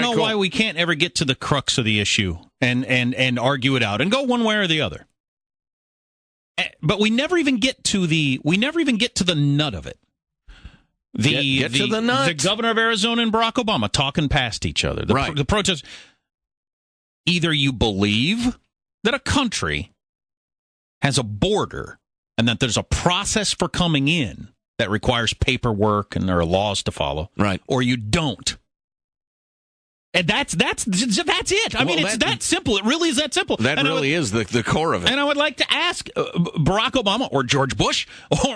know why we can't ever get to the crux of the issue and argue it out and go one way or the other. But we never even get to the nut of it. Get to the nut. The governor of Arizona and Barack Obama talking past each other. The protest. Either you believe that a country has a border and that there's a process for coming in that requires paperwork and there are laws to follow, right? Or you don't. And that's it. I mean, it's that simple. It really is that simple. That really is the core of it. And I would like to ask Barack Obama or George Bush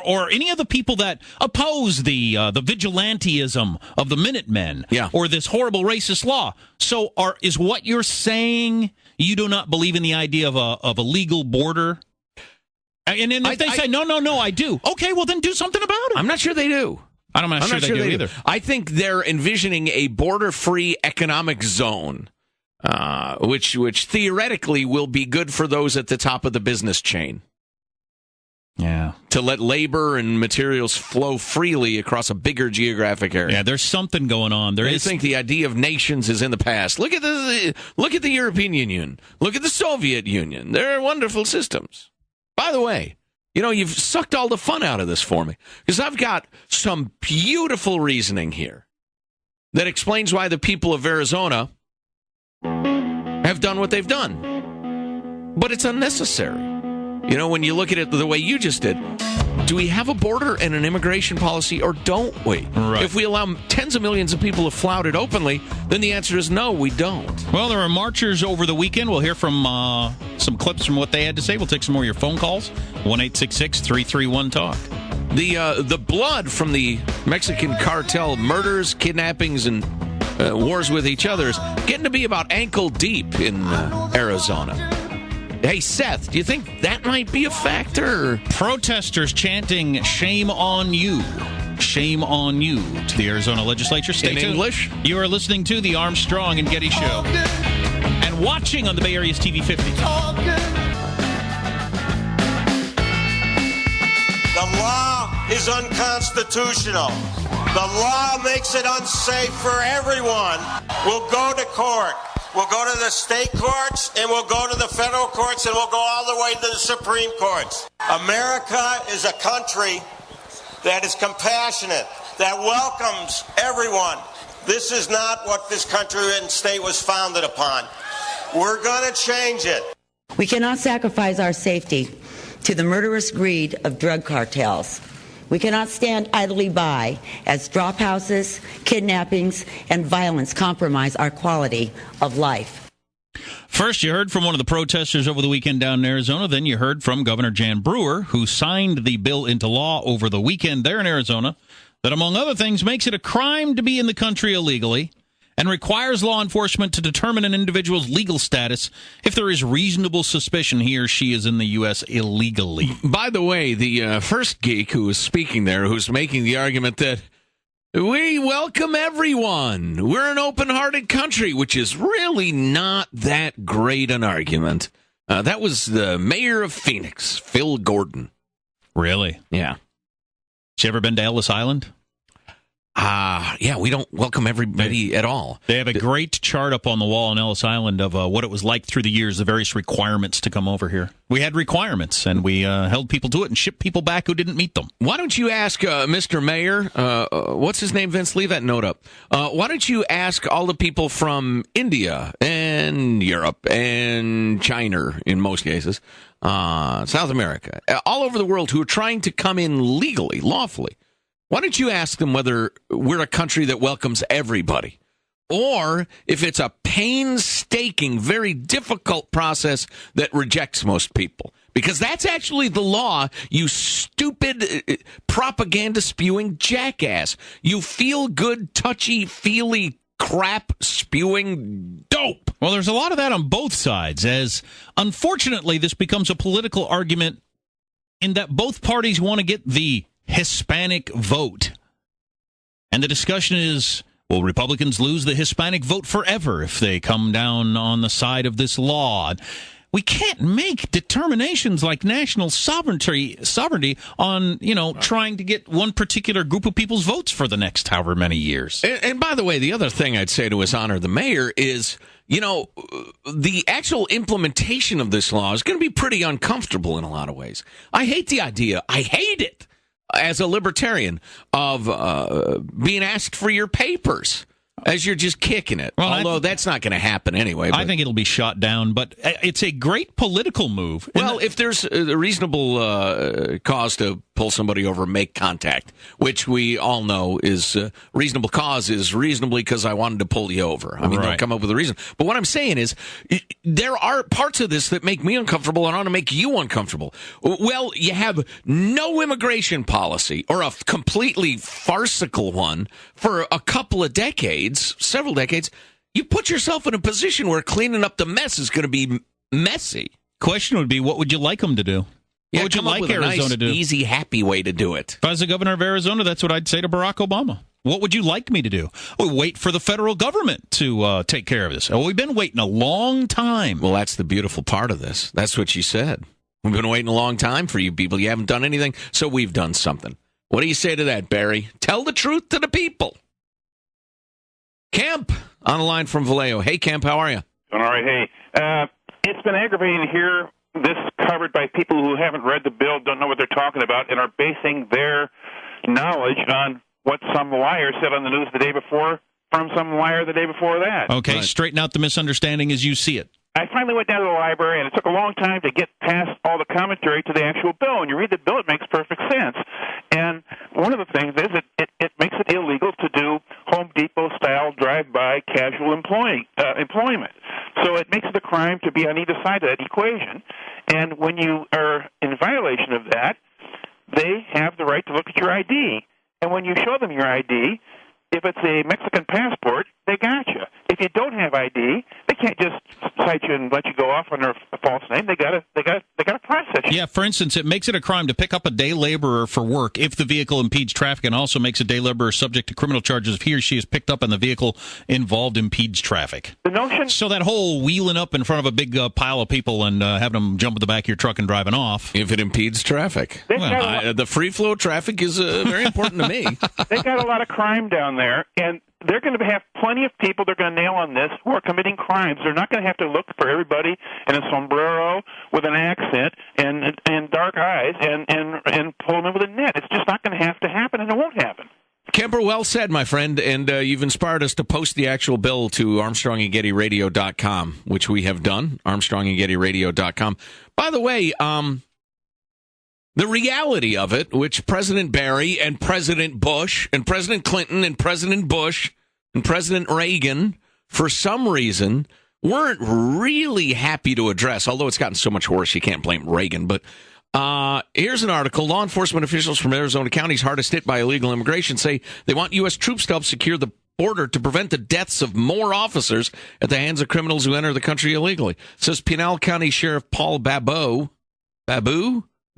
or any of the people that oppose the vigilantism of the Minutemen or this horrible racist law. So is what you're saying you do not believe in the idea of a legal border? And then if they say, no, I do. Okay, well, then do something about it. I'm not sure they do. I'm not sure they do either. I think they're envisioning a border-free economic zone, which theoretically will be good for those at the top of the business chain. Yeah. To let labor and materials flow freely across a bigger geographic area. Yeah, there's something going on. I think the idea of nations is in the past. Look at the European Union. Look at the Soviet Union. They're wonderful systems. By the way, you've sucked all the fun out of this for me, because I've got some beautiful reasoning here that explains why the people of Arizona have done what they've done. But it's unnecessary. When you look at it the way you just did, do we have a border and an immigration policy or don't we? Right. If we allow tens of millions of people to flout it openly, then the answer is no, we don't. Well, there were marchers over the weekend. We'll hear from some clips from what they had to say. We'll take some more of your phone calls. 1-866-331-TALK. The blood from the Mexican cartel murders, kidnappings, and wars with each other is getting to be about ankle deep in Arizona. Hey, Seth, do you think that might be a factor? Protesters chanting, "Shame on you. Shame on you," to the Arizona legislature. Stay tuned. English? You are listening to the Armstrong and Getty Show. And watching on the Bay Area's TV 50. The law is unconstitutional. The law makes it unsafe for everyone. We'll go to court. We'll go to the state courts, and we'll go to the federal courts, and we'll go all the way to the Supreme Courts. America is a country that is compassionate, that welcomes everyone. This is not what this country and state was founded upon. We're going to change it. We cannot sacrifice our safety to the murderous greed of drug cartels. We cannot stand idly by as drop houses, kidnappings, and violence compromise our quality of life. First, you heard from one of the protesters over the weekend down in Arizona. Then you heard from Governor Jan Brewer, who signed the bill into law over the weekend there in Arizona that, among other things, makes it a crime to be in the country illegally and requires law enforcement to determine an individual's legal status if there is reasonable suspicion he or she is in the U.S. illegally. By the way, the first geek who was speaking there, who's making the argument that we welcome everyone, we're an open-hearted country, which is really not that great an argument. That was the mayor of Phoenix, Phil Gordon. Really? Yeah. Has you ever been to Ellis Island? Yeah, we don't welcome everybody at all. They have a great chart up on the wall on Ellis Island of what it was like through the years, the various requirements to come over here. We had requirements, and we held people to it and shipped people back who didn't meet them. Why don't you ask Mr. Mayor, what's his name, Vince? Leave that note up. Why don't you ask all the people from India and Europe and China, in most cases, South America, all over the world who are trying to come in legally, lawfully. Why don't you ask them whether we're a country that welcomes everybody, or if it's a painstaking, very difficult process that rejects most people? Because that's actually the law, you stupid propaganda-spewing jackass. You feel-good, touchy-feely, crap-spewing dope. Well, there's a lot of that on both sides, as unfortunately this becomes a political argument in that both parties want to get the Hispanic vote. And the discussion is, will Republicans lose the Hispanic vote forever if they come down on the side of this law? we can't make determinations like national sovereignty on, trying to get one particular group of people's votes for the next however many years. And by the way, the other thing I'd say to His Honor the Mayor is, the actual implementation of this law is going to be pretty uncomfortable in a lot of ways. I hate the idea. I hate it as a libertarian of being asked for your papers as you're just kicking it. Well, although that's not going to happen anyway. I think it'll be shot down, but it's a great political move. Well, if there's a reasonable cause to pull somebody over and make contact, which we all know is reasonable cause is reasonably because I wanted to pull you over. I mean, they'll come up with a reason. But what I'm saying is there are parts of this that make me uncomfortable and ought to make you uncomfortable. Well, you have no immigration policy, or a completely farcical one, for a couple of decades, several decades. You put yourself in a position where cleaning up the mess is going to be messy. Question would be, what would you like them to do? What would you like Arizona to do? Easy, happy way to do it. If I was the governor of Arizona, that's what I'd say to Barack Obama. What would you like me to do? Wait for the federal government to take care of this. We've been waiting a long time. Well, that's the beautiful part of this. That's what you said. We've been waiting a long time for you people. You haven't done anything, so we've done something. What do you say to that, Barry? Tell the truth to the people. Kemp, on the line from Vallejo. Hey, Kemp, how are you? All right, hey. It's been aggravating to hear this covered by people who haven't read the bill, don't know what they're talking about, and are basing their knowledge on what some liar said on the news the day before from some liar the day before that. Okay, right. Straighten out the misunderstanding as you see it. I finally went down to the library, and it took a long time to get past all the commentary to the actual bill. When you read the bill, it makes perfect sense. And one of the things is it makes it illegal to do Home Depot-style drive-by casual employment. So it makes it a crime to be on either side of that equation. And when you are in violation of that, they have the right to look at your ID. And when you show them your ID, if it's a Mexican passport, they got you. If you don't have ID, they can't just cite you and let you go off under a false name. They got to process you. Yeah, for instance, it makes it a crime to pick up a day laborer for work if the vehicle impedes traffic, and also makes a day laborer subject to criminal charges if he or she is picked up and the vehicle involved impedes traffic. The notion. So that whole wheeling up in front of a big pile of people and having them jump in the back of your truck and driving off. If it impedes traffic. The free flow of traffic is very important to me. They've got a lot of crime down there, and they're going to have plenty of people they're going to nail on this who are committing crimes. They're not going to have to look for everybody in a sombrero with an accent and dark eyes and pull them in with a net. It's just not going to have to happen, and it won't happen. Kemper, well said, my friend, and you've inspired us to post the actual bill to ArmstrongandGettyRadio.com, which we have done, ArmstrongandGettyRadio.com. By the way, the reality of it, which President Barry and President Bush and President Clinton and President Bush and President Reagan, for some reason, weren't really happy to address, although it's gotten so much worse you can't blame Reagan. But here's an article. Law enforcement officials from Arizona counties hardest hit by illegal immigration say they want U.S. troops to help secure the border to prevent the deaths of more officers at the hands of criminals who enter the country illegally, says Pinal County Sheriff Paul Babu.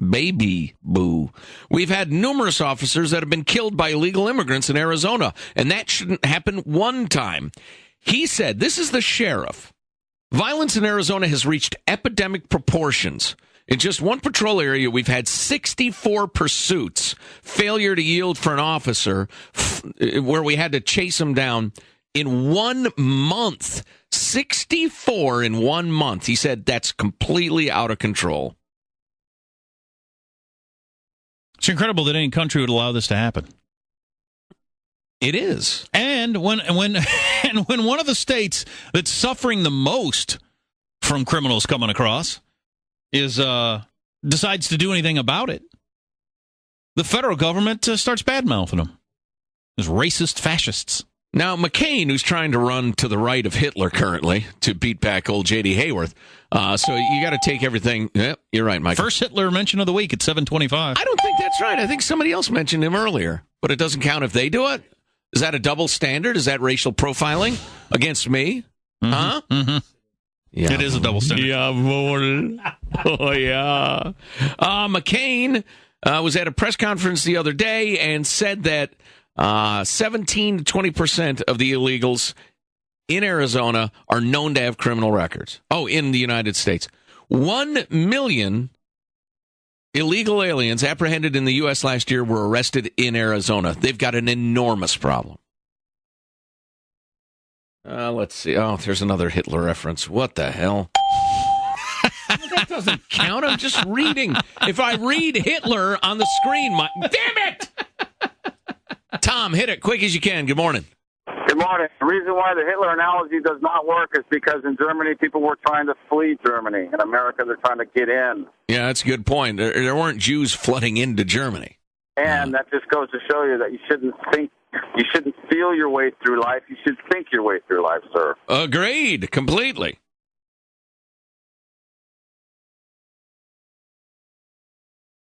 Baby boo. We've had numerous officers that have been killed by illegal immigrants in Arizona, and that shouldn't happen one time. He said, this is the sheriff. Violence in Arizona has reached epidemic proportions. In just one patrol area, we've had 64 pursuits, failure to yield for an officer, where we had to chase him down in 1 month. 64 in 1 month. He said that's completely out of control. It's incredible that any country would allow this to happen. It is. And when one of the states that's suffering the most from criminals coming across is decides to do anything about it, the federal government starts bad-mouthing them as racist fascists. Now, McCain, who's trying to run to the right of Hitler currently to beat back old J.D. Hayworth, so you got to take everything. Yep, you're right, Mike. First Hitler mention of the week at 7:25. I don't think that's right. I think somebody else mentioned him earlier, but it doesn't count if they do it. Is that a double standard? Is that racial profiling against me? Mm-hmm. Huh? Mm-hmm. Yeah. It is a double standard. Yeah, oh yeah. McCain was at a press conference the other day and said that 17 to 20% of the illegals in Arizona are known to have criminal records. Oh, in the United States. 1 million illegal aliens apprehended in the U.S. last year were arrested in Arizona. They've got an enormous problem. Let's see. Oh, there's another Hitler reference. What the hell? That doesn't count. I'm just reading. If I read Hitler on the screen, damn it! Tom, hit it quick as you can. Good morning. Good morning. The reason why the Hitler analogy does not work is because in Germany, people were trying to flee Germany. In America, they're trying to get in. Yeah, that's a good point. There weren't Jews flooding into Germany. And that just goes to show you that you shouldn't feel your way through life. You should think your way through life, sir. Agreed. Completely.